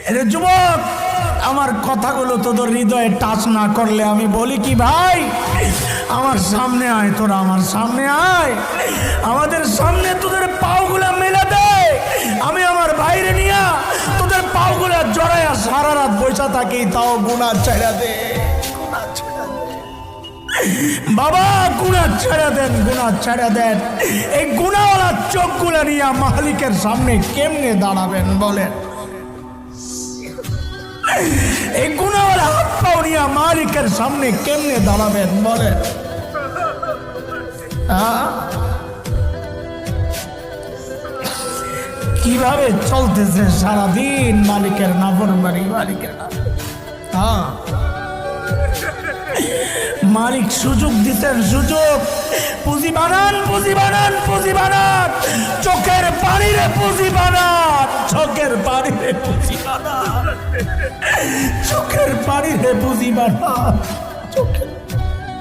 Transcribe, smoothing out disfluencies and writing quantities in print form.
এরে যুবক, আমার কথাগুলো তোদের হৃদয়ে টাচ না করলে আমি বলি কি ভাই, আমার সামনে আয়, তোরা আমার সামনে আয়, আমাদের সামনে তোদের পাওগুলা মেলে দে, আমি আমার বাইরে নিয়ে তোদের পাওগুলা জড়াইয়া সারা রাত বসে থাকি, তাও গুনাহ ছেড়ে দে বাবা, গুনাহ ছেড়ে দেন, গুনাহ ছেড়ে দেন। এই গুনাহওয়ালা চোখগুলা নিয়ে মালিকের সামনে কেমনে দাঁড়াবেন বলেন? এই গুনাহওয়ালা হাত পাও নিয়ে মালিকের সামনে কেমনে দাঁড়াবেন বলেন? কিভাবে চলতেছে সারাদিন মালিকের নাফরমানি, মালিকের মালিক সুযোগ দিতেন, সুযোগ, পুঁজি বানান, পুঁজি বানান, পুঁজি বানান, চোখের পানিরে পুঁজি বানান, চোখের পানিরে পুঁজি বানান, চোখের পানিরে পুঁজি বানান।